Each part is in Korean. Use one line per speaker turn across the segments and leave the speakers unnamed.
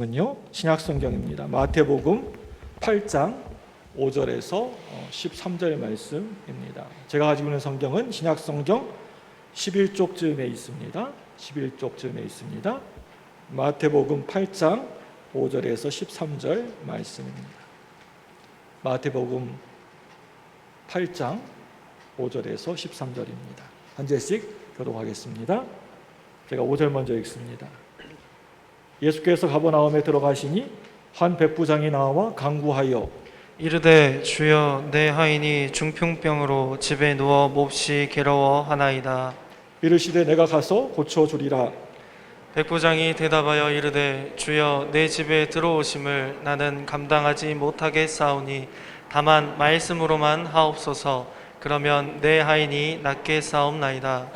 은요 신약성경입니다. 마태복음 8장 5절에서 13절 말씀입니다. 제가 가지고 있는 성경은 신약성경 11쪽쯤에 있습니다. 11쪽쯤에 있습니다. 마태복음 8장 5절에서 13절 말씀입니다. 마태복음 8장 5절에서 13절입니다. 한 절씩 교독하겠습니다. 제가 5절 먼저 읽습니다. 예수께서 가버나움에 들어가시니 한 백부장이 나와 간구하여
이르되 주여 내 하인이 중풍병으로 집에 누워 몹시 괴로워하나이다.
이르시되 내가 가서 고쳐주리라.
백부장이 대답하여 이르되 주여 내 집에 들어오심을 나는 감당하지 못하겠사오니 다만 말씀으로만 하옵소서. 그러면 내 하인이 낫게 사옵나이다.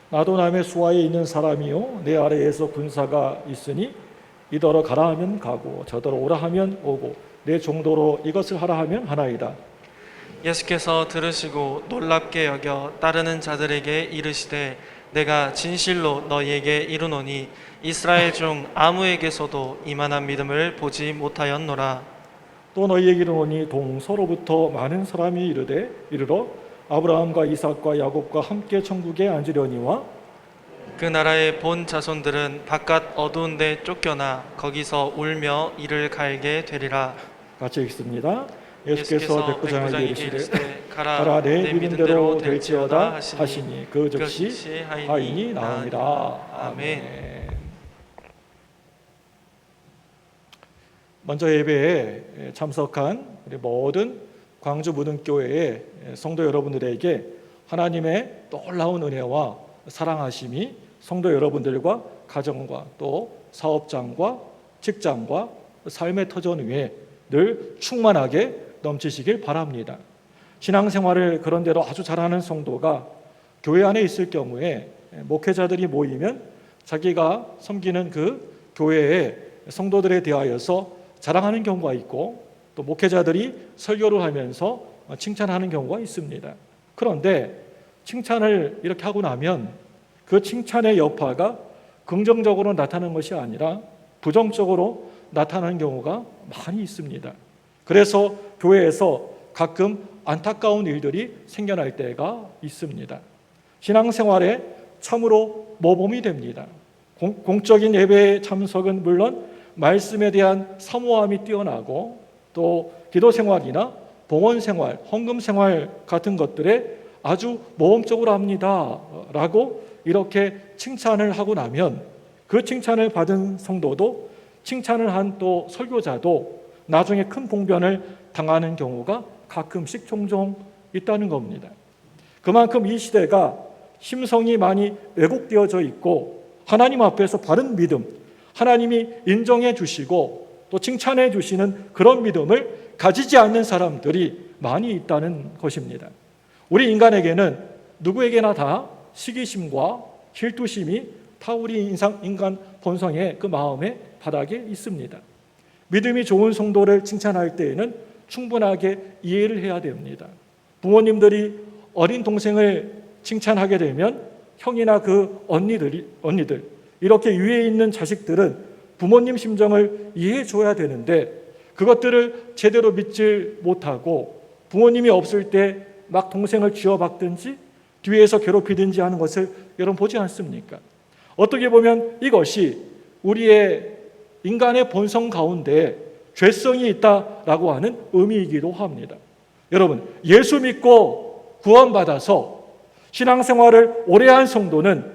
나도 남의 수하에 있는 사람이요 내 아래에서 군사가 있으니 이더러 가라 하면 가고 저더러 오라 하면 오고 내 정도로 이것을 하라 하면 하나이다.
예수께서 들으시고 놀랍게 여겨 따르는 자들에게 이르시되 내가 진실로 너희에게 이르노니 이스라엘 중 아무에게서도 이만한 믿음을 보지 못하였노라.
또 너희에게 이르노니 동서로부터 많은 사람이 이르러 아브라함과 이삭과 야곱과 함께 천국에 앉으려니와
그 나라의 본 자손들은 바깥 어두운 데 쫓겨나 거기서 울며 이를 갈게 되리라.
같이 읽습니다. 예수께서 백부장에게 이르시되 가라 내
내
믿음대로 될지어다 하시니 그 즉시 하인이 나으니라.
아멘.
먼저 예배에 참석한 우리 모든 광주 무등교회의 성도 여러분들에게 하나님의 놀라운 은혜와 사랑하심이 성도 여러분들과 가정과 또 사업장과 직장과 삶의 터전 위에 늘 충만하게 넘치시길 바랍니다. 신앙생활을 그런대로 아주 잘하는 성도가 교회 안에 있을 경우에 목회자들이 모이면 자기가 섬기는 그 교회의 성도들에 대하여서 자랑하는 경우가 있고 또 목회자들이 설교를 하면서 칭찬하는 경우가 있습니다. 그런데 칭찬을 이렇게 하고 나면 그 칭찬의 여파가 긍정적으로 나타나는 것이 아니라 부정적으로 나타나는 경우가 많이 있습니다. 그래서 교회에서 가끔 안타까운 일들이 생겨날 때가 있습니다. 신앙생활에 참으로 모범이 됩니다. 공적인 예배에 참석은 물론 말씀에 대한 사모함이 뛰어나고 또 기도 생활이나 봉헌 생활, 헌금 생활 같은 것들에 아주 모험적으로 합니다 라고 이렇게 칭찬을 하고 나면 그 칭찬을 받은 성도도 칭찬을 한 또 설교자도 나중에 큰 봉변을 당하는 경우가 가끔씩 종종 있다는 겁니다. 그만큼 이 시대가 심성이 많이 왜곡되어져 있고 하나님 앞에서 바른 믿음, 하나님이 인정해 주시고 또 칭찬해 주시는 그런 믿음을 가지지 않는 사람들이 많이 있다는 것입니다. 우리 인간에게는 누구에게나 다 시기심과 질투심이 다 우리 인간 본성의 그 마음의 바닥에 있습니다. 믿음이 좋은 성도를 칭찬할 때에는 충분하게 이해를 해야 됩니다. 부모님들이 어린 동생을 칭찬하게 되면 형이나 그 언니들 이렇게 위에 있는 자식들은 부모님 심정을 이해해 줘야 되는데 그것들을 제대로 믿질 못하고 부모님이 없을 때 막 동생을 쥐어박든지 뒤에서 괴롭히든지 하는 것을 여러분 보지 않습니까? 어떻게 보면 이것이 우리의 인간의 본성 가운데 죄성이 있다라고 하는 의미이기도 합니다. 여러분, 예수 믿고 구원받아서 신앙생활을 오래 한 성도는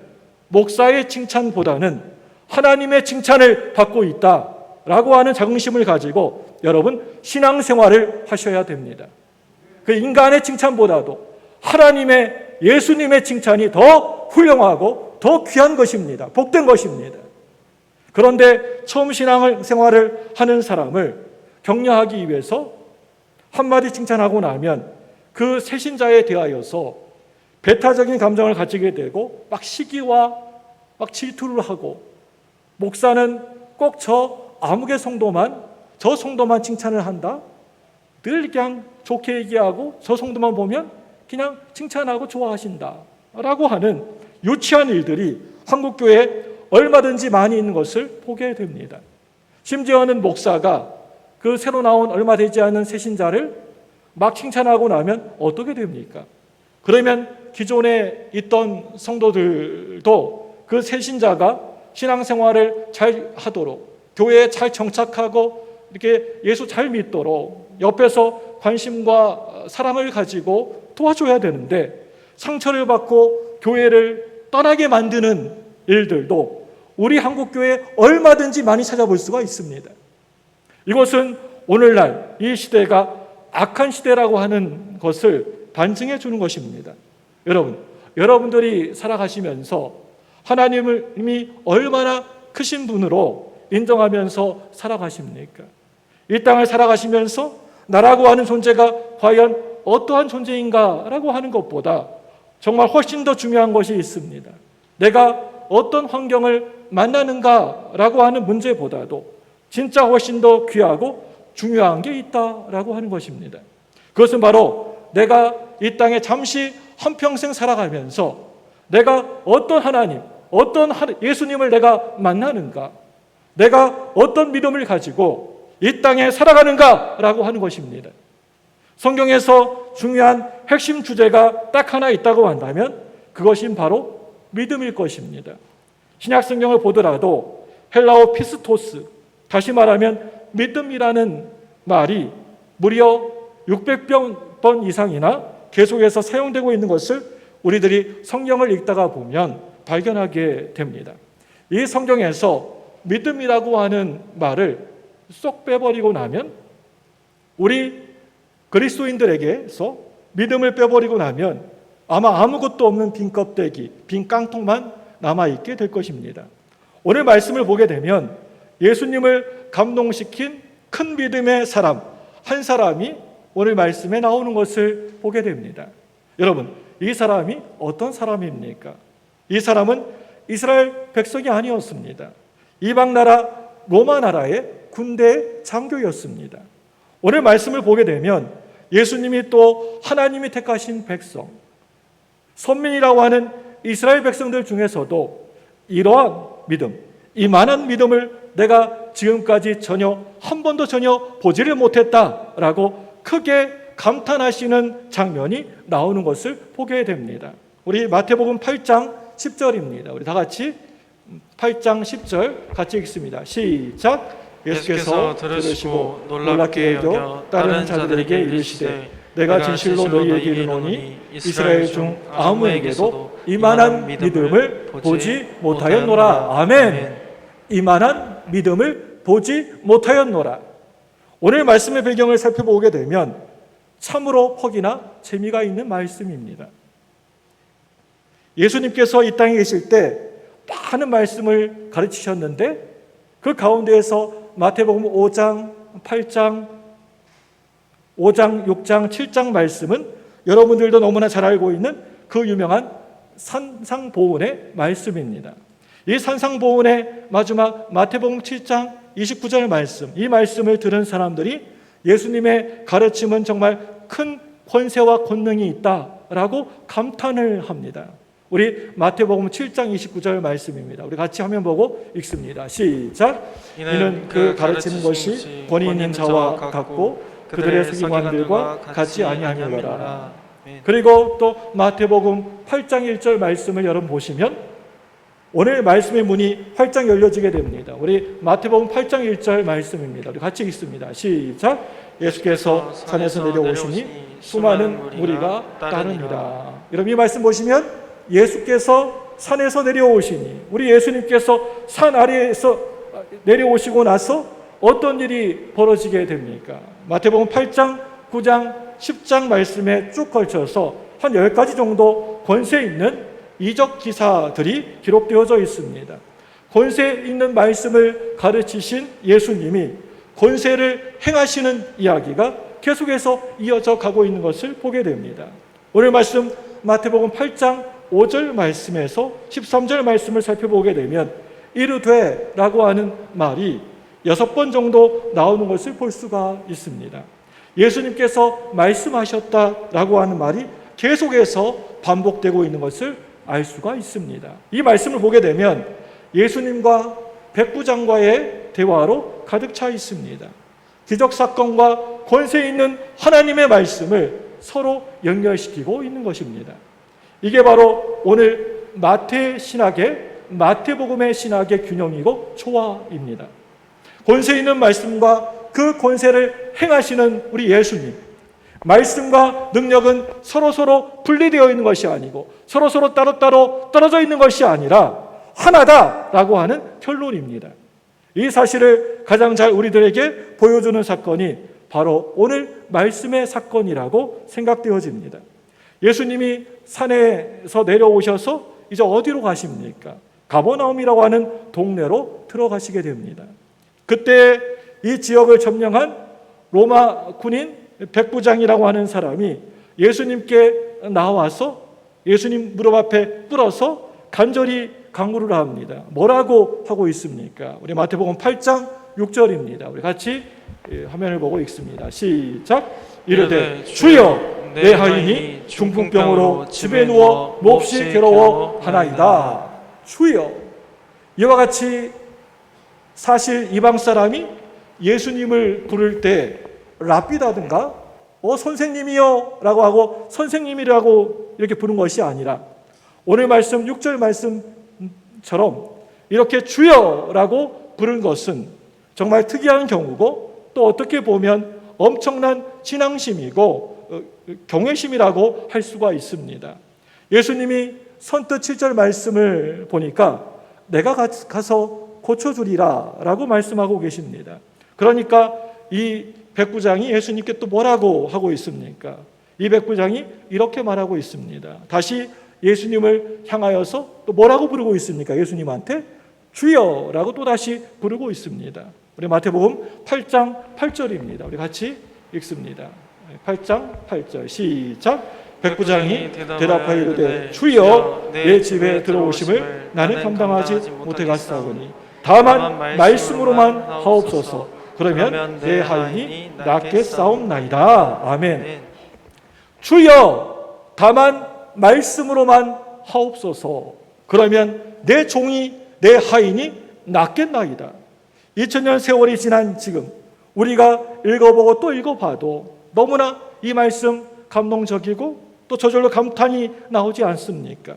목사의 칭찬보다는 하나님의 칭찬을 받고 있다라고 하는 자긍심을 가지고 여러분 신앙생활을 하셔야 됩니다. 그 인간의 칭찬보다도 하나님의 예수님의 칭찬이 더 훌륭하고 더 귀한 것입니다. 복된 것입니다. 그런데 처음 신앙생활을 하는 사람을 격려하기 위해서 한마디 칭찬하고 나면 그 새신자에 대하여서 배타적인 감정을 가지게 되고 막 시기와 막 질투를 하고 목사는 꼭 저 아무개 성도만 저 성도만 칭찬을 한다. 늘 그냥 좋게 얘기하고 저 성도만 보면 그냥 칭찬하고 좋아하신다 라고 하는 유치한 일들이 한국교회에 얼마든지 많이 있는 것을 보게 됩니다. 심지어는 목사가 그 새로 나온 얼마 되지 않은 새신자를 막 칭찬하고 나면 어떻게 됩니까? 그러면 기존에 있던 성도들도 그 새신자가 신앙생활을 잘 하도록, 교회에 잘 정착하고 이렇게 예수 잘 믿도록 옆에서 관심과 사랑을 가지고 도와줘야 되는데, 상처를 받고 교회를 떠나게 만드는 일들도 우리 한국교회에 얼마든지 많이 찾아볼 수가 있습니다. 이것은 오늘날 이 시대가 악한 시대라고 하는 것을 반증해 주는 것입니다. 여러분들이 살아가시면서 하나님이 얼마나 크신 분으로 인정하면서 살아가십니까? 이 땅을 살아가시면서 나라고 하는 존재가 과연 어떠한 존재인가라고 하는 것보다 정말 훨씬 더 중요한 것이 있습니다. 내가 어떤 환경을 만나는가라고 하는 문제보다도 진짜 훨씬 더 귀하고 중요한 게 있다라고 하는 것입니다. 그것은 바로 내가 이 땅에 잠시 한평생 살아가면서 내가 어떤 하나님, 어떤 예수님을 내가 만나는가, 내가 어떤 믿음을 가지고 이 땅에 살아가는가라고 하는 것입니다. 성경에서 중요한 핵심 주제가 딱 하나 있다고 한다면 그것이 바로 믿음일 것입니다. 신약 성경을 보더라도 헬라어 피스토스, 다시 말하면 믿음이라는 말이 무려 600번 이상이나 계속해서 사용되고 있는 것을 우리들이 성경을 읽다가 보면 발견하게 됩니다. 이 성경에서 믿음이라고 하는 말을 쏙 빼버리고 나면, 우리 그리스도인들에게서 믿음을 빼버리고 나면 아마 아무것도 없는 빈 껍데기, 빈 깡통만 남아있게 될 것입니다. 오늘 말씀을 보게 되면 예수님을 감동시킨 큰 믿음의 사람 한 사람이 오늘 말씀에 나오는 것을 보게 됩니다. 여러분, 이 사람이 어떤 사람입니까? 이 사람은 이스라엘 백성이 아니었습니다. 이방 나라 로마 나라의 군대 장교였습니다. 오늘 말씀을 보게 되면 예수님이 또 하나님이 택하신 백성, 선민이라고 하는 이스라엘 백성들 중에서도 이러한 믿음, 이만한 믿음을 내가 지금까지 전혀 한 번도 전혀 보지를 못했다라고 크게 감탄하시는 장면이 나오는 것을 보게 됩니다. 우리 마태복음 8장 10절입니다. 우리 다 같이 8장 10절 같이 읽습니다. 시작.
예수께서 들으시고 놀랍게 여겨 다른 자들에게 이르시되 내가 진실로 너희에게 이르노니 이스라엘 중 아무에게도 이만한 믿음을 보지 못하였노라. 아멘. 이만한 믿음을 보지 못하였노라. 오늘 말씀의 배경을 살펴보게 되면 참으로 퍽이나 재미가 있는 말씀입니다. 예수님께서 이 땅에 계실 때 많은 말씀을 가르치셨는데 그 가운데에서 마태복음 5장, 8장, 5장, 6장, 7장 말씀은 여러분들도 너무나 잘 알고 있는 그 유명한 산상보훈의 말씀입니다. 이 산상보훈의 마지막 마태복음 7장 29절 말씀, 이 말씀을 들은 사람들이 예수님의 가르침은 정말 큰 권세와 권능이 있다라고 감탄을 합니다. 우리 마태복음 7장 29절 말씀입니다. 우리 같이 화면 보고 읽습니다. 시작. 이는 그 가르치는 것이 권위 있는 자와 같고 그들의 서기관들과 같이 아니하밀어라. 그리고 또 마태복음 8장 1절 말씀을 여러분 보시면 오늘 말씀의 문이 활짝 열려지게 됩니다. 우리 마태복음 8장 1절 말씀입니다. 우리 같이 읽습니다. 시작. 예수께서 산에서 내려오시니 수많은 무리가 따르니라. 여러분 이 말씀 보시면 예수께서 산에서 내려오시니, 우리 예수님께서 산 아래에서 내려오시고 나서 어떤 일이 벌어지게 됩니까? 마태복음 8장, 9장, 10장 말씀에 쭉 걸쳐서 한 10가지 정도 권세 있는 이적 기사들이 기록되어져 있습니다. 권세 있는 말씀을 가르치신 예수님이 권세를 행하시는 이야기가 계속해서 이어져 가고 있는 것을 보게 됩니다. 오늘 말씀 마태복음 8장 5절 말씀에서 13절 말씀을 살펴보게 되면 이르되 라고 하는 말이 6번 정도 나오는 것을 볼 수가 있습니다. 예수님께서 말씀하셨다라고 하는 말이 계속해서 반복되고 있는 것을 알 수가 있습니다. 이 말씀을 보게 되면 예수님과 백부장과의 대화로 가득 차 있습니다. 기적 사건과 권세 있는 하나님의 말씀을 서로 연결시키고 있는 것입니다. 이게 바로 오늘 마태복음의 신학의 균형이고 조화입니다. 권세 있는 말씀과 그 권세를 행하시는 우리 예수님, 말씀과 능력은 서로서로 분리되어 있는 것이 아니고 서로서로 따로따로 떨어져 있는 것이 아니라 하나다라고 하는 결론입니다. 이 사실을 가장 잘 우리들에게 보여주는 사건이 바로 오늘 말씀의 사건이라고 생각되어집니다. 예수님이 산에서 내려오셔서 이제 어디로 가십니까? 가버나움이라고 하는 동네로 들어가시게 됩니다. 그때 이 지역을 점령한 로마 군인 백부장이라고 하는 사람이 예수님께 나와서 예수님 무릎 앞에 꿇어서 간절히 간구를 합니다. 뭐라고 하고 있습니까? 우리 마태복음 8장 6절입니다. 우리 같이 화면을 보고 읽습니다. 시작. 이르되 주여 내 하인이 중풍병으로 집에 누워 몹시 괴로워하나이다. 주여. 이와 같이 사실 이방 사람이 예수님을 부를 때 랍비다든가 선생님이요 라고 하고 선생님이라고 이렇게 부른 것이 아니라 오늘 말씀 6절 말씀처럼 이렇게 주여라고 부른 것은 정말 특이한 경우고 또 어떻게 보면 엄청난 신앙심이고 경외심이라고 할 수가 있습니다. 예수님이 선뜻 7절 말씀을 보니까 내가 가서 고쳐주리라 라고 말씀하고 계십니다. 그러니까 이 백부장이 예수님께 또 뭐라고 하고 있습니까? 이 백부장이 이렇게 말하고 있습니다. 다시 예수님을 향하여서 또 뭐라고 부르고 있습니까? 예수님한테 주여라고 또 다시 부르고 있습니다. 우리 마태복음 8장 8절입니다. 우리 같이 읽습니다. 8장 8절 시작. 백부장이 대답하여 이르되 주여 내 집에 들어오심을 나는 감당하지 못해갔사오니 다만 말씀으로만 하옵소서. 그러면 내 하인이 낫게 싸움나이다. 아멘. 주여 다만 말씀으로만 하옵소서. 그러면 내 종이 내 하인이 낫겠나이다. 2000년 세월이 지난 지금 우리가 읽어보고 또 읽어봐도 너무나 이 말씀 감동적이고 또 저절로 감탄이 나오지 않습니까?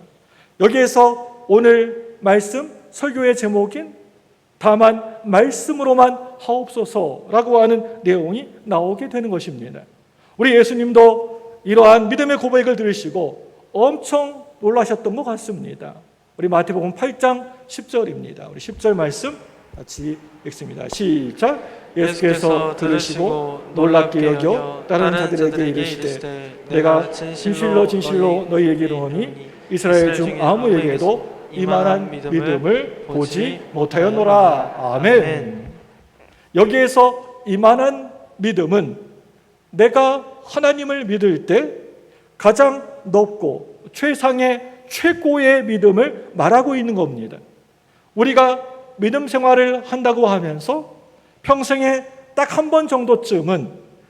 여기에서 오늘 말씀 설교의 제목인 다만 말씀으로만 하옵소서라고 하는 내용이 나오게 되는 것입니다. 우리 예수님도 이러한 믿음의 고백을 들으시고 엄청 놀라셨던 것 같습니다. 우리 마태복음 8장 10절입니다. 우리 10절 말씀 같이 읽습니다. 시작. 예수께서 들으시고 놀랍게 여겨 다른 자들에게 이르시되 내가 진실로 진실로 너희에게 이르노니 이스라엘 중 아무에게도 이만한 믿음을 보지 못하였노라. 아멘. 여기에서 이만한 믿음은 내가 하나님을 믿을 때 가장 높고 최고의 믿음을 말하고 있는 겁니다. 우리가 믿음 생활을 한다고 하면서 평생에 딱 한 번 정도쯤은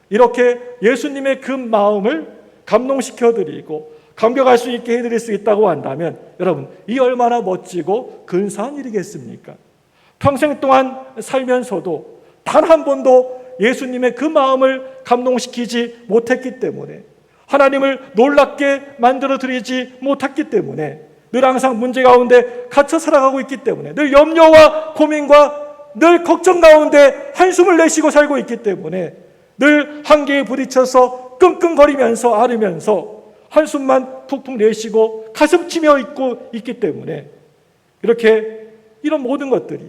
이렇게 예수님의 그 마음을 감동시켜드리고 감격할 수 있게 해드릴 수 있다고 한다면 여러분 이 얼마나 멋지고 근사한 일이겠습니까? 평생 동안 살면서도 단 한 번도 예수님의 그 마음을 감동시키지 못했기 때문에 하나님을 놀랍게 만들어드리지 못했기 때문에 늘 항상 문제 가운데 갇혀 살아가고 있기 때문에 늘 염려와 고민과 늘 걱정 가운데 한숨을 내쉬고 살고 있기 때문에 늘 한계에 부딪혀서 끙끙거리면서 앓으면서 한숨만 푹푹 내쉬고 가슴 치며 있기 때문에 이렇게 이런 모든 것들이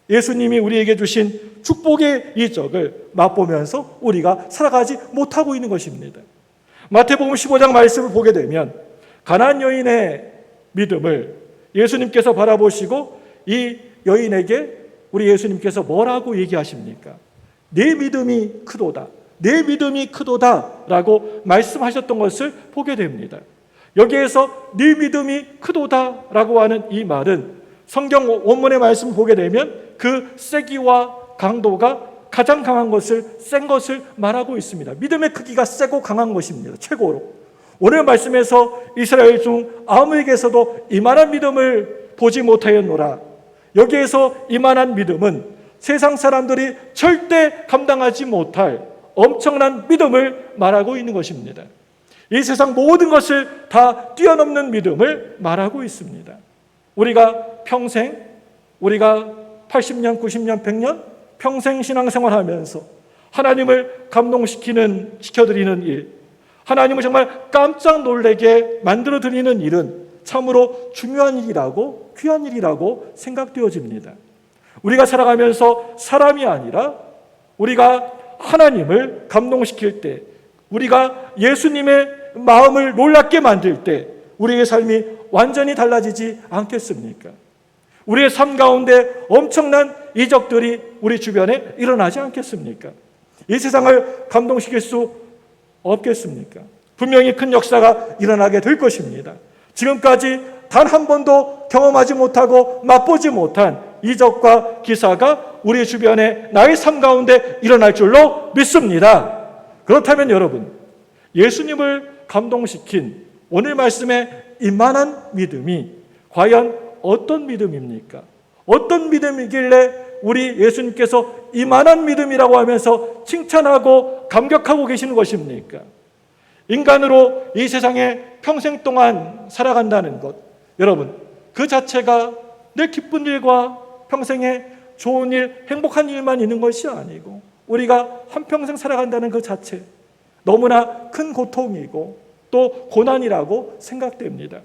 예수님이 우리에게 주신 축복의 이적을 맛보면서 우리가 살아가지 못하고 있는 것입니다. 마태복음 15장 말씀을 보게 되면 가나안 여인의 믿음을 예수님께서 바라보시고 이 여인에게 우리 예수님께서 뭐라고 얘기하십니까? 내 믿음이 크도다. 내 믿음이 크도다 라고 말씀하셨던 것을 보게 됩니다. 여기에서 네 믿음이 크도다 라고 하는 이 말은 성경 원문의 말씀을 보게 되면 그 세기와 강도가 가장 강한 것을 센 것을 말하고 있습니다. 믿음의 크기가 세고 강한 것입니다. 최고로. 오늘 말씀에서 이스라엘 중 아무에게서도 이만한 믿음을 보지 못하였노라. 여기에서 이만한 믿음은 세상 사람들이 절대 감당하지 못할 엄청난 믿음을 말하고 있는 것입니다. 이 세상 모든 것을 다 뛰어넘는 믿음을 말하고 있습니다. 우리가 평생, 우리가 80년, 90년, 100년 평생 신앙생활하면서 하나님을 시켜드리는 일, 하나님을 정말 깜짝 놀라게 만들어드리는 일은 참으로 중요한 일이라고, 귀한 일이라고 생각되어집니다. 우리가 살아가면서 사람이 아니라 우리가 하나님을 감동시킬 때, 우리가 예수님의 마음을 놀랍게 만들 때 우리의 삶이 완전히 달라지지 않겠습니까? 우리의 삶 가운데 엄청난 이적들이 우리 주변에 일어나지 않겠습니까? 이 세상을 감동시킬 수 없겠습니까? 분명히 큰 역사가 일어나게 될 것입니다. 지금까지 단 한 번도 경험하지 못하고 맛보지 못한 이적과 기사가 우리 주변에 나의 삶 가운데 일어날 줄로 믿습니다. 그렇다면 여러분, 예수님을 감동시킨 오늘 말씀의 이만한 믿음이 과연 어떤 믿음입니까? 어떤 믿음이길래 우리 예수님께서 이만한 믿음이라고 하면서 칭찬하고 감격하고 계시는 것입니까? 인간으로 이 세상에 평생 동안 살아간다는 것, 여러분, 그 자체가 늘 기쁜 일과 평생에 좋은 일, 행복한 일만 있는 것이 아니고 우리가 한평생 살아간다는 그 자체, 너무나 큰 고통이고 또 고난이라고 생각됩니다.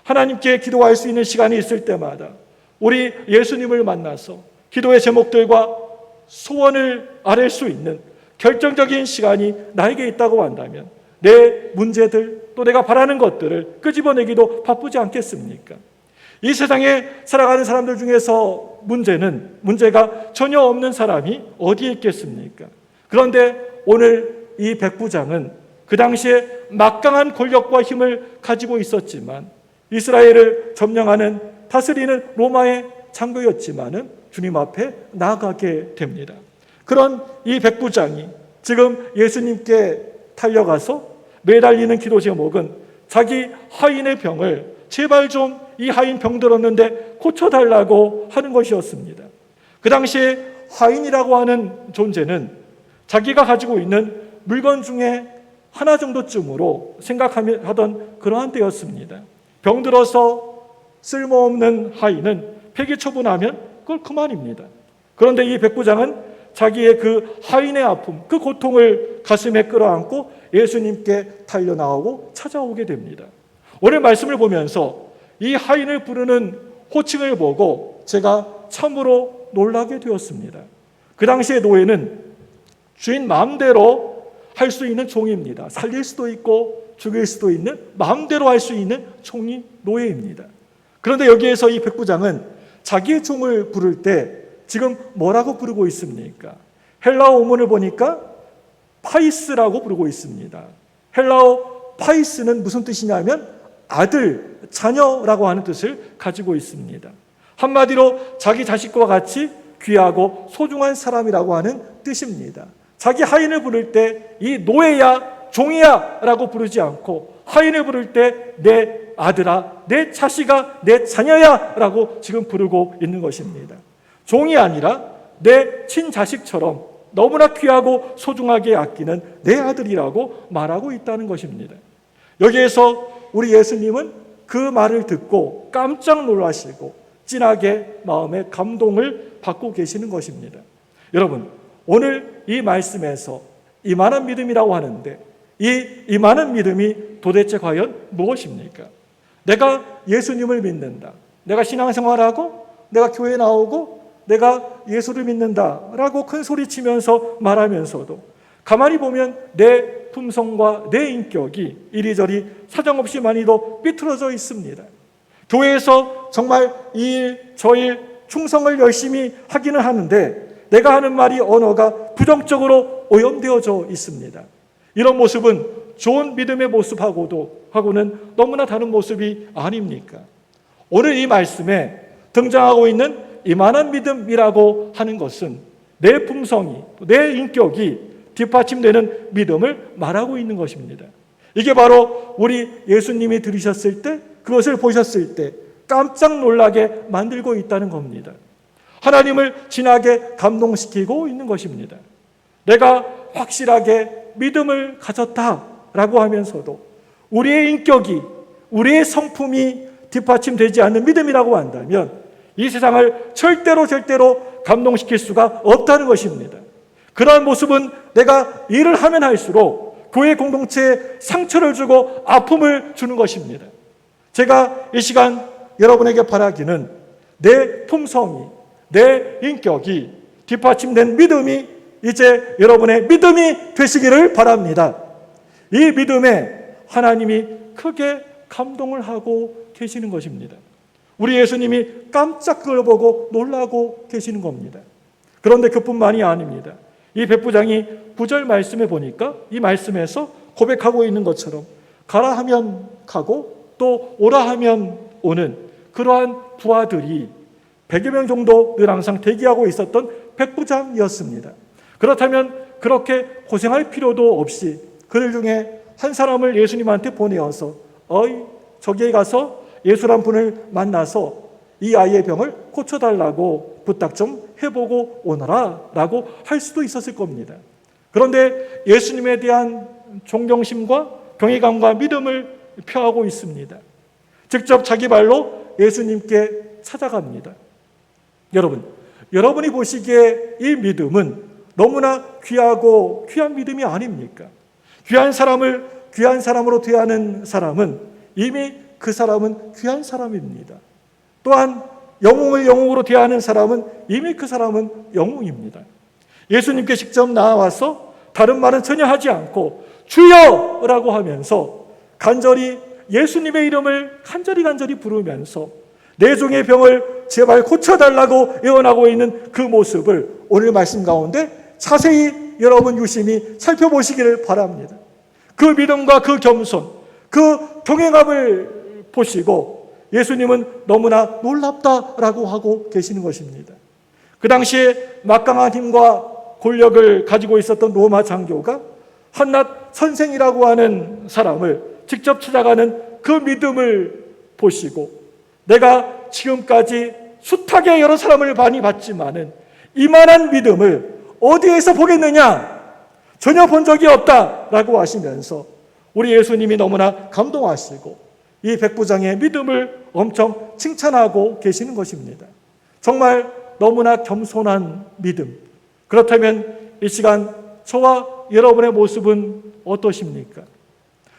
하나님께 기도할 수 있는 시간이 있을 때마다 우리 예수님을 만나서 기도의 제목들과 소원을 아뢰 수 있는 결정적인 시간이 나에게 있다고 한다면 내 문제들, 또 내가 바라는 것들을 끄집어내기도 바쁘지 않겠습니까? 이 세상에 살아가는 사람들 중에서 문제가 전혀 없는 사람이 어디에 있겠습니까? 그런데 오늘 이 백부장은 그 당시에 막강한 권력과 힘을 가지고 있었지만 이스라엘을 점령하는, 다스리는 로마의 장교였지만은 주님 앞에 나아가게 됩니다. 그런 이 백부장이 지금 예수님께 달려가서 매달리는 기도 제목은 자기 하인의 병을 제발 좀 이 하인 병 들었는데 고쳐달라고 하는 것이었습니다. 그 당시에 하인이라고 하는 존재는 자기가 가지고 있는 물건 중에 하나 정도쯤으로 생각하던 그러한 때였습니다. 병 들어서 쓸모없는 하인은 폐기 처분하면 그걸 그만입니다. 그런데 이 백부장은 자기의 그 하인의 아픔, 그 고통을 가슴에 끌어안고 예수님께 달려나오고 찾아오게 됩니다. 오늘 말씀을 보면서 이 하인을 부르는 호칭을 보고 제가 참으로 놀라게 되었습니다. 그 당시의 노예는 주인 마음대로 할 수 있는 종입니다. 살릴 수도 있고 죽일 수도 있는, 마음대로 할 수 있는 종이 노예입니다. 그런데 여기에서 이 백부장은 자기의 종을 부를 때 지금 뭐라고 부르고 있습니까? 헬라어 원문을 보니까 파이스라고 부르고 있습니다. 헬라어 파이스는 무슨 뜻이냐면 아들, 자녀라고 하는 뜻을 가지고 있습니다. 한마디로 자기 자식과 같이 귀하고 소중한 사람이라고 하는 뜻입니다. 자기 하인을 부를 때 이 노예야, 종이야 라고 부르지 않고 하인을 부를 때 내 아들아, 내 자식아, 내 자녀야 라고 지금 부르고 있는 것입니다. 종이 아니라 내 친자식처럼 너무나 귀하고 소중하게 아끼는 내 아들이라고 말하고 있다는 것입니다. 여기에서 우리 예수님은 그 말을 듣고 깜짝 놀라시고 진하게 마음의 감동을 받고 계시는 것입니다. 여러분, 오늘 이 말씀에서 이만한 믿음이라고 하는데 이 이만한 믿음이 도대체 과연 무엇입니까? 내가 예수님을 믿는다, 내가 신앙생활하고 내가 교회 나오고 내가 예수를 믿는다라고 큰 소리치면서 말하면서도 가만히 보면 내 품성과 내 인격이 이리저리 사정없이 많이도 삐뚤어져 있습니다. 교회에서 정말 이 일, 저 일 충성을 열심히 하기는 하는데 내가 하는 말이 언어가 부정적으로 오염되어져 있습니다. 이런 모습은 좋은 믿음의 모습하고는 너무나 다른 모습이 아닙니까? 오늘 이 말씀에 등장하고 있는 이만한 믿음이라고 하는 것은 내 품성이, 내 인격이 뒷받침되는 믿음을 말하고 있는 것입니다. 이게 바로 우리 예수님이 들으셨을 때, 그것을 보셨을 때 깜짝 놀라게 만들고 있다는 겁니다. 하나님을 진하게 감동시키고 있는 것입니다. 내가 확실하게 믿음을 가졌다라고 하면서도 우리의 인격이, 우리의 성품이 뒷받침되지 않는 믿음이라고 한다면 이 세상을 절대로 감동시킬 수가 없다는 것입니다. 그러한 모습은 내가 일을 하면 할수록 교회 공동체에 상처를 주고 아픔을 주는 것입니다. 제가 이 시간 여러분에게 바라기는 내 품성이, 내 인격이 뒷받침된 믿음이 이제 여러분의 믿음이 되시기를 바랍니다. 이 믿음에 하나님이 크게 감동을 하고 계시는 것입니다. 우리 예수님이 깜짝 그걸 보고 놀라고 계시는 겁니다. 그런데 그뿐만이 아닙니다. 이 백부장이 9절 말씀에 보니까 이 말씀에서 고백하고 있는 것처럼 가라 하면 가고 또 오라 하면 오는 그러한 부하들이 100여 명 정도 늘 항상 대기하고 있었던 백부장이었습니다. 그렇다면 그렇게 고생할 필요도 없이 그들 중에 한 사람을 예수님한테 보내어서 저기에 가서 예수란 분을 만나서 이 아이의 병을 고쳐달라고 부탁 좀 해보고 오너라 라고 할 수도 있었을 겁니다. 그런데 예수님에 대한 존경심과 경외감과 믿음을 표하고 있습니다. 직접 자기 발로 예수님께 찾아갑니다. 여러분이 보시기에 이 믿음은 너무나 귀하고 귀한 믿음이 아닙니까? 귀한 사람으로 대하는 사람은 이미 그 사람은 귀한 사람입니다. 또한 영웅을 영웅으로 대하는 사람은 이미 그 사람은 영웅입니다. 예수님께 직접 나와서 다른 말은 전혀 하지 않고 주여라고 하면서 간절히 예수님의 이름을 간절히 부르면서 내 종의 병을 제발 고쳐달라고 애원하고 있는 그 모습을 오늘 말씀 가운데 자세히 여러분 유심히 살펴보시기를 바랍니다. 그 믿음과 그 겸손, 그 경외감을 보시고 예수님은 너무나 놀랍다라고 하고 계시는 것입니다. 그 당시에 막강한 힘과 권력을 가지고 있었던 로마 장교가 한낱 선생이라고 하는 사람을 직접 찾아가는 그 믿음을 보시고 내가 지금까지 숱하게 여러 사람을 많이 봤지만은 이만한 믿음을 어디에서 보겠느냐? 전혀 본 적이 없다라고 하시면서 우리 예수님이 너무나 감동하시고 이 백부장의 믿음을 엄청 칭찬하고 계시는 것입니다. 정말 너무나 겸손한 믿음. 그렇다면 이 시간 저와 여러분의 모습은 어떠십니까?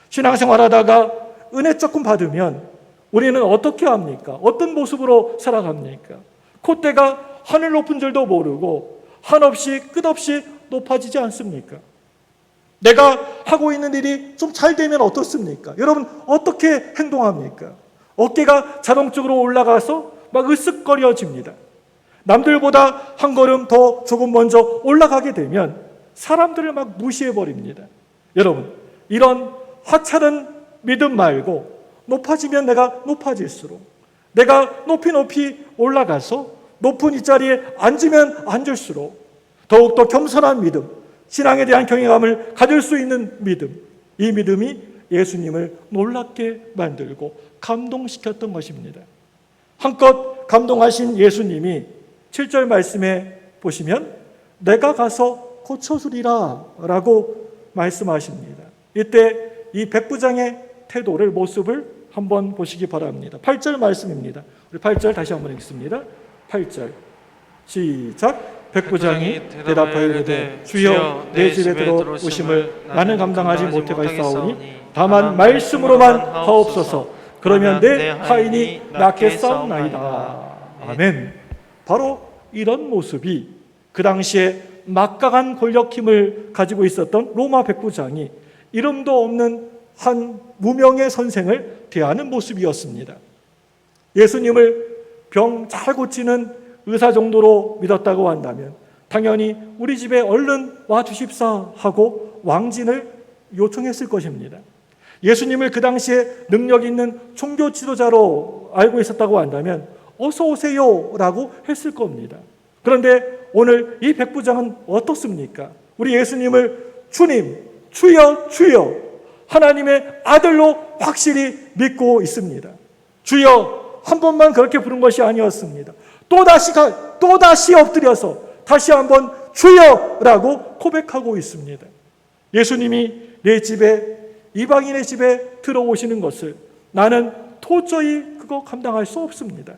신앙생활하다가 은혜 조금 받으면 우리는 어떻게 합니까? 어떤 모습으로 살아갑니까? 콧대가 하늘 높은 줄도 모르고 한없이 끝없이 높아지지 않습니까? 내가 하고 있는 일이 좀 잘 되면 어떻습니까? 여러분 어떻게 행동합니까? 어깨가 자동적으로 올라가서 막 으쓱거려집니다. 남들보다 한 걸음 더 조금 먼저 올라가게 되면 사람들을 막 무시해버립니다. 여러분 이런 하찮은 믿음 말고 높아지면 내가 높아질수록 내가 높이 올라가서 높은 이 자리에 앉으면 앉을수록 더욱더 겸손한 믿음, 신앙에 대한 경외감을 가질 수 있는 믿음, 이 믿음이 예수님을 놀랍게 만들고 감동시켰던 것입니다. 한껏 감동하신 예수님이 7절 말씀에 보시면 내가 가서 고쳐주리라 라고 말씀하십니다. 이때 이 백부장의 태도를, 모습을 한번 보시기 바랍니다. 8절 말씀입니다. 우리 8절 다시 한번 읽습니다. 8절 시작. 백부장이 대답하여 이르되 주여 내 집에 들어오심을 나는 감당하지 못하겠사오니 다만 말씀으로만 하옵소서. 그러면 내 하인이 낫겠사옵나이다. 아멘. 바로 이런 모습이 그 당시에 막강한 권력 힘을 가지고 있었던 로마 백부장이 이름도 없는 한 무명의 선생을 대하는 모습이었습니다. 예수님을 병 잘 고치는 의사 정도로 믿었다고 한다면 당연히 우리 집에 얼른 와주십사 하고 왕진을 요청했을 것입니다. 예수님을 그 당시에 능력 있는 종교 지도자로 알고 있었다고 한다면 어서 오세요 라고 했을 겁니다. 그런데 오늘 이 백부장은 어떻습니까? 우리 예수님을 주님, 주여, 주여 하나님의 아들로 확실히 믿고 있습니다. 주여 한 번만 그렇게 부른 것이 아니었습니다. 또다시 엎드려서 다시 한번 주여라고 고백하고 있습니다. 예수님이 내 집에, 이방인의 집에 들어오시는 것을 나는 도저히 그거 감당할 수 없습니다.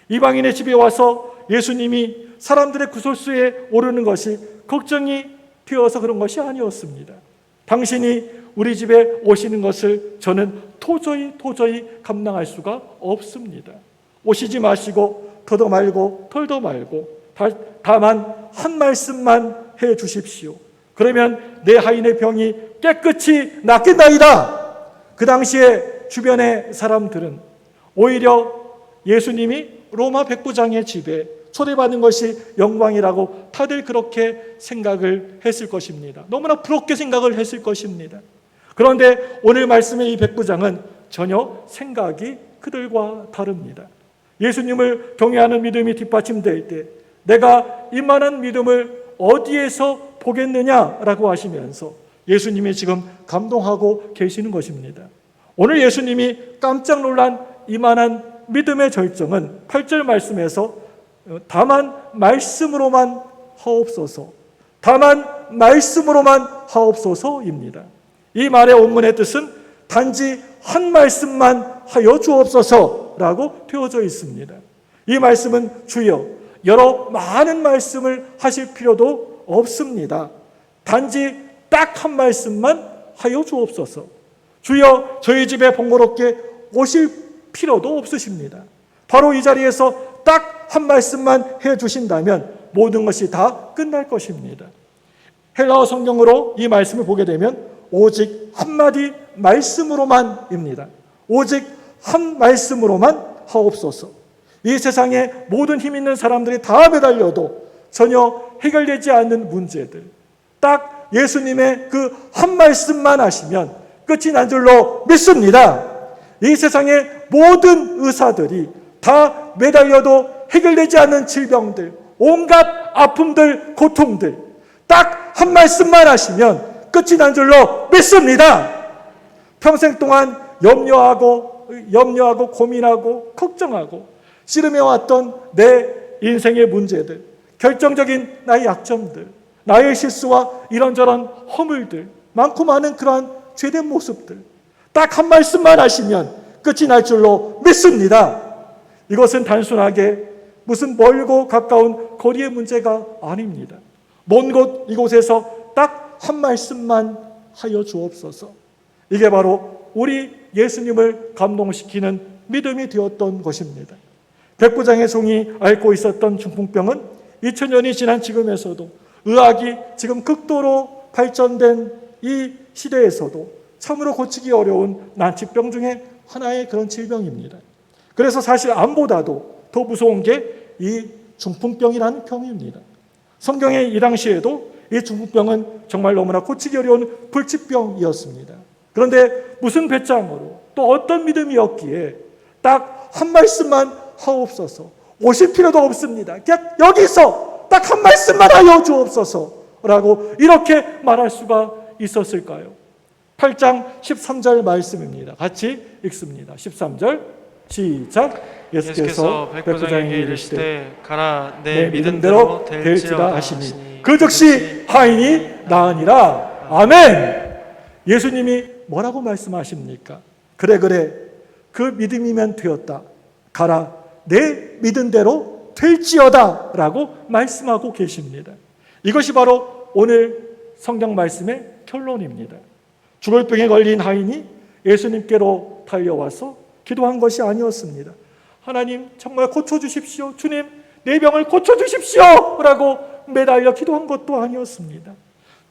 이방인의 집에 와서 예수님이 사람들의 구설수에 오르는 것이 걱정이 되어서 그런 것이 아니었습니다. 당신이 우리 집에 오시는 것을 저는 도저히 감당할 수가 없습니다. 오시지 마시고 더도 말고 덜도 말고 다만 한 말씀만 해 주십시오. 그러면 내 하인의 병이 깨끗이 낫겠나이다. 그 당시에 주변의 사람들은 오히려 예수님이 로마 백부장의 집에 초대받은 것이 영광이라고 다들 그렇게 생각을 했을 것입니다. 너무나 부럽게 생각을 했을 것입니다. 그런데 오늘 말씀의 이 백부장은 전혀 생각이 그들과 다릅니다. 예수님을 경외하는 믿음이 뒷받침될 때 내가 이만한 믿음을 어디에서 보겠느냐라고 하시면서 예수님이 지금 감동하고 계시는 것입니다. 오늘 예수님이 깜짝 놀란 이만한 믿음의 절정은 8절 말씀에서 다만 말씀으로만 하옵소서, 다만 말씀으로만 하옵소서입니다. 이 말의 원문의 뜻은 단지 한 말씀만 하여 주옵소서라고 되어져 있습니다. 이 말씀은 주여 여러 많은 말씀을 하실 필요도 없습니다. 단지 딱 한 말씀만 하여 주옵소서. 주여 저희 집에 번거롭게 오실 필요도 없으십니다. 바로 이 자리에서 딱 한 말씀만 해 주신다면 모든 것이 다 끝날 것입니다. 헬라어 성경으로 이 말씀을 보게 되면 오직 한마디 말씀으로만입니다. 오직 한 말씀으로만 하옵소서. 이 세상에 모든 힘 있는 사람들이 다 매달려도 전혀 해결되지 않는 문제들, 딱 예수님의 그 한 말씀만 하시면 끝이 난 줄로 믿습니다. 이 세상의 모든 의사들이 다 매달려도 해결되지 않는 질병들, 온갖 아픔들, 고통들, 딱 한 말씀만 하시면 끝이 난 줄로 믿습니다. 평생 동안 염려하고 고민하고 걱정하고 씨름해왔던 내 인생의 문제들, 결정적인 나의 약점들, 나의 실수와 이런저런 허물들, 많고 많은 그러한 죄된 모습들, 딱 한 말씀만 하시면 끝이 날 줄로 믿습니다. 이것은 단순하게 무슨 멀고 가까운 거리의 문제가 아닙니다. 먼 곳 이곳에서 딱 한 말씀만 하여 주옵소서. 이게 바로 우리 예수님을 감동시키는 믿음이 되었던 것입니다. 백부장의 종이 앓고 있었던 중풍병은 2000년이 지난 지금에서도 의학이 지금 극도로 발전된 이 시대에서도 참으로 고치기 어려운 난치병 중에 하나의 그런 질병입니다. 그래서 사실 암보다도 더 무서운 게 이 중풍병이라는 병입니다. 성경에 이 당시에도 이 중풍병은 정말 너무나 고치기 어려운 불치병이었습니다. 그런데 무슨 배짱으로 또 어떤 믿음이었기에 딱 한 말씀만 하옵소서, 오실 필요도 없습니다, 그냥 여기서 딱 한 말씀만 하여 주옵소서라고 이렇게 말할 수가 있었을까요? 8장 13절 말씀입니다. 같이 읽습니다. 13절 시작. 예수께서 백부장에게 이르시되 가라, 내 믿음대로 될지라 하시니 그 즉시 하인이 나으니라. 아멘. 예수님이 뭐라고 말씀하십니까? 그래 그 믿음이면 되었다. 가라, 내 믿은 대로 될지어다 라고 말씀하고 계십니다. 이것이 바로 오늘 성경 말씀의 결론입니다. 죽을 병에 걸린 하인이 예수님께로 달려와서 기도한 것이 아니었습니다. 하나님 정말 고쳐주십시오, 주님 내 병을 고쳐주십시오 라고 매달려 기도한 것도 아니었습니다.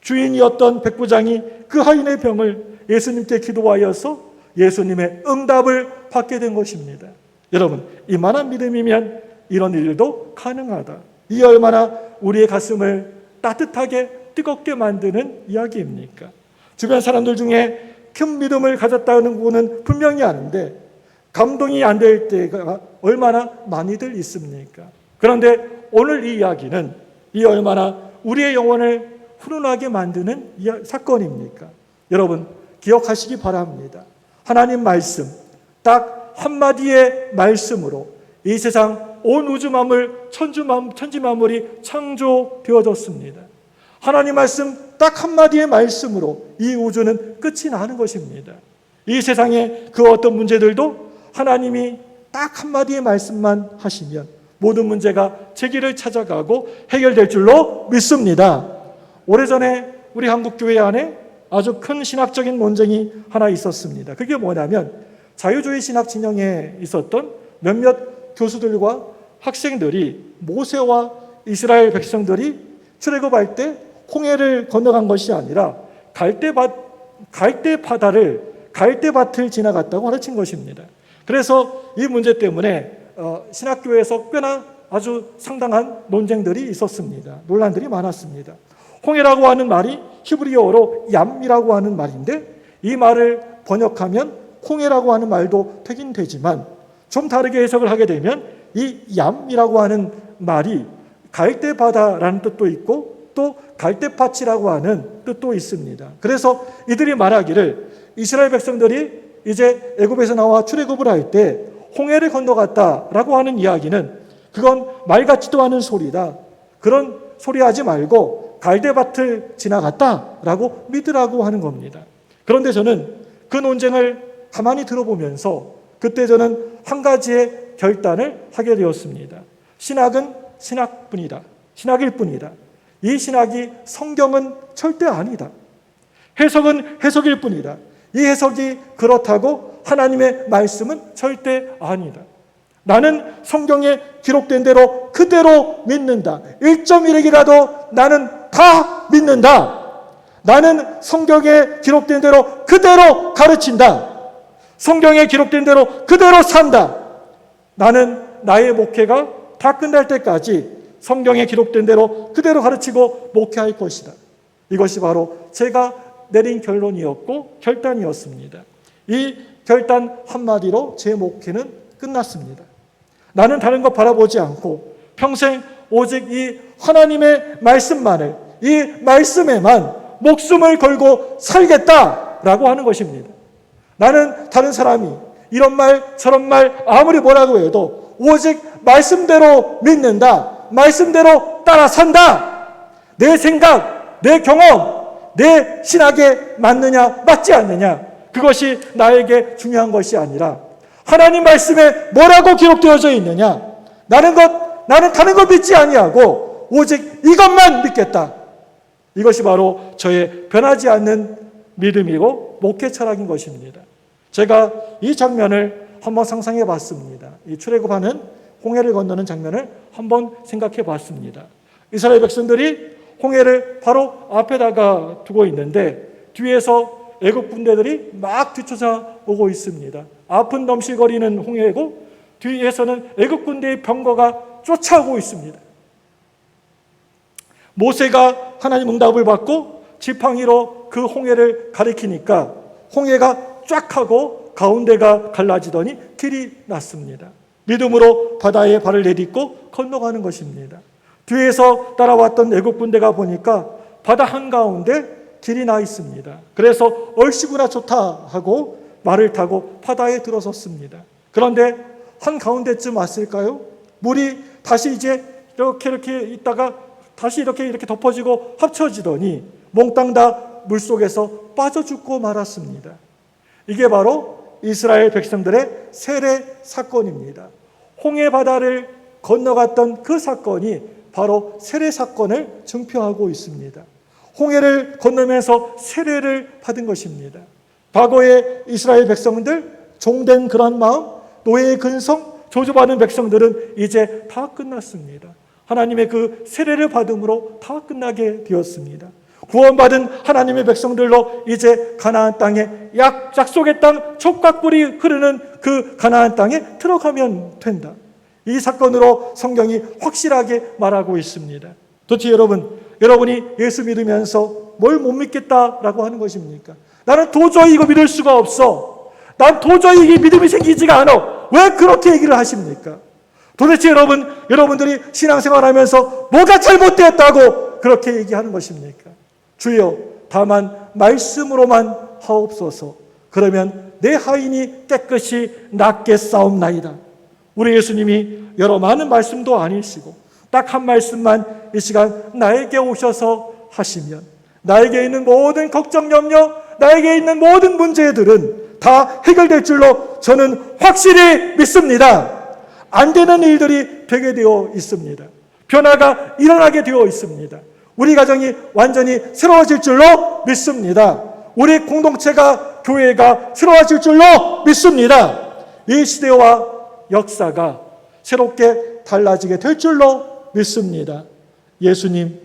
주인이었던 백부장이 그 하인의 병을 예수님께 기도하여서 예수님의 응답을 받게 된 것입니다. 여러분, 이만한 믿음이면 이런 일도 가능하다. 이 얼마나 우리의 가슴을 따뜻하게 뜨겁게 만드는 이야기입니까? 주변 사람들 중에 큰 믿음을 가졌다는 분은 분명히 아는데 감동이 안 될 때가 얼마나 많이들 있습니까? 그런데 오늘 이 이야기는 이 얼마나 우리의 영혼을 훈훈하게 만드는 사건입니까? 여러분 기억하시기 바랍니다. 하나님 말씀, 딱 한마디의 말씀으로 이 세상 온 우주 만물, 천지 만물이 창조되어졌습니다. 하나님 말씀 딱 한마디의 말씀으로 이 우주는 끝이 나는 것입니다. 이 세상의 그 어떤 문제들도 하나님이 딱 한마디의 말씀만 하시면 모든 문제가 제 길을 찾아가고 해결될 줄로 믿습니다. 오래전에 우리 한국교회 안에 아주 큰 신학적인 논쟁이 하나 있었습니다. 그게 뭐냐면 자유주의 신학 진영에 있었던 몇몇 교수들과 학생들이 모세와 이스라엘 백성들이 출애굽할 때 홍해를 건너간 것이 아니라 갈대밭을 지나갔다고 가르친 것입니다. 그래서 이 문제 때문에 신학교에서 꽤나 아주 상당한 논쟁들이 있었습니다. 논란들이 많았습니다. 홍해라고 하는 말이 히브리어로 얌이라고 하는 말인데 이 말을 번역하면 홍해라고 하는 말도 되긴 되지만 좀 다르게 해석을 하게 되면 이 얌이라고 하는 말이 갈대바다라는 뜻도 있고 또 갈대밭이라고 하는 뜻도 있습니다. 그래서 이들이 말하기를 이스라엘 백성들이 이제 애굽에서 나와 출애굽을 할 때 홍해를 건너갔다라고 하는 이야기는 그건 말 같지도 않은 소리다. 그런 소리 하지 말고 갈대밭을 지나갔다라고 믿으라고 하는 겁니다. 그런데 저는 그 논쟁을 가만히 들어보면서 그때 저는 한 가지의 결단을 하게 되었습니다. 신학은 신학뿐이다. 신학일 뿐이다. 이 신학이 성경은 절대 아니다. 해석은 해석일 뿐이다. 이 해석이 그렇다고 하나님의 말씀은 절대 아니다. 나는 성경에 기록된 대로 그대로 믿는다. 1.1핵이라도 나는 다 믿는다. 나는 성경에 기록된 대로 그대로 가르친다. 성경에 기록된 대로 그대로 산다. 나는 나의 목회가 다 끝날 때까지 성경에 기록된 대로 그대로 가르치고 목회할 것이다. 이것이 바로 제가 내린 결론이었고 결단이었습니다. 이 결단 한마디로 제 목회는 끝났습니다. 나는 다른 것 바라보지 않고 평생 오직 이 하나님의 말씀만을, 이 말씀에만 목숨을 걸고 살겠다라고 하는 것입니다. 나는 다른 사람이 이런 말 저런 말 아무리 뭐라고 해도 오직 말씀대로 믿는다. 말씀대로 따라 산다. 내 생각, 내 경험, 내 신학에 맞느냐 맞지 않느냐 그것이 나에게 중요한 것이 아니라 하나님 말씀에 뭐라고 기록되어져 있느냐 나는 다른 것 믿지 아니하고 오직 이것만 믿겠다. 이것이 바로 저의 변하지 않는 믿음이고 목회 철학인 것입니다. 제가 이 장면을 한번 상상해 봤습니다. 이 출애굽하는 홍해를 건너는 장면을 한번 생각해 봤습니다. 이스라엘 백성들이 홍해를 바로 앞에다가 두고 있는데 뒤에서 애국 군대들이 막 뒤쫓아 오고 있습니다. 앞은 넘실거리는 홍해고 뒤에서는 애국 군대의 병거가 쫓아오고 있습니다. 모세가 하나님 응답을 받고 지팡이로 그 홍해를 가리키니까 홍해가 쫙 하고 가운데가 갈라지더니 길이 났습니다. 믿음으로 바다에 발을 내딛고 건너가는 것입니다. 뒤에서 따라왔던 애국 군대가 보니까 바다 한가운데 길이 나 있습니다. 그래서 얼씨구나 좋다 하고 말을 타고 바다에 들어섰습니다. 그런데 한가운데쯤 왔을까요? 물이 다시 이제 이렇게 있다가 다시 이렇게 덮어지고 합쳐지더니 몽땅 다 물속에서 빠져 죽고 말았습니다. 이게 바로 이스라엘 백성들의 세례 사건입니다. 홍해 바다를 건너갔던 그 사건이 바로 세례 사건을 증표하고 있습니다. 홍해를 건너면서 세례를 받은 것입니다. 과거의 이스라엘 백성들, 종된 그런 마음, 노예의 근성, 저주받은 백성들은 이제 다 끝났습니다. 하나님의 그 세례를 받음으로 다 끝나게 되었습니다. 구원받은 하나님의 백성들로 이제 가나안 땅에 약속의 땅 촉각불이 흐르는 그 가나안 땅에 들어가면 된다. 이 사건으로 성경이 확실하게 말하고 있습니다. 도대체 여러분이 예수 믿으면서 뭘 못 믿겠다라고 하는 것입니까? 나는 도저히 이거 믿을 수가 없어. 난 도저히 이게 믿음이 생기지가 않아. 왜 그렇게 얘기를 하십니까? 도대체 여러분들이 신앙생활하면서 뭐가 잘못되었다고 그렇게 얘기하는 것입니까? 주여 다만 말씀으로만 하옵소서. 그러면 내 하인이 깨끗이 낫겠사옵나이다. 우리 예수님이 여러 많은 말씀도 아니시고 딱 한 말씀만 이 시간 나에게 오셔서 하시면 나에게 있는 모든 걱정, 염려, 나에게 있는 모든 문제들은 다 해결될 줄로 저는 확실히 믿습니다. 안 되는 일들이 되게 되어 있습니다. 변화가 일어나게 되어 있습니다. 우리 가정이 완전히 새로워질 줄로 믿습니다. 우리 공동체가, 교회가 새로워질 줄로 믿습니다. 이 시대와 역사가 새롭게 달라지게 될 줄로 믿습니다. 예수님,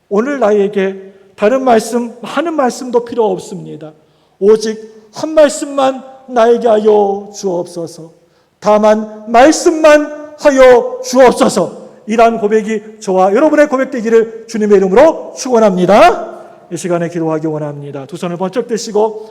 오늘 나에게 다른 말씀, 많은 말씀도 필요 없습니다. 오직 한 말씀만 나에게 하여 주옵소서. 다만 말씀만 하여 주옵소서. 이러한 고백이 저와 여러분의 고백되기를 주님의 이름으로 축원합니다. 이 시간에 기도하기 원합니다. 두 손을 번쩍 드시고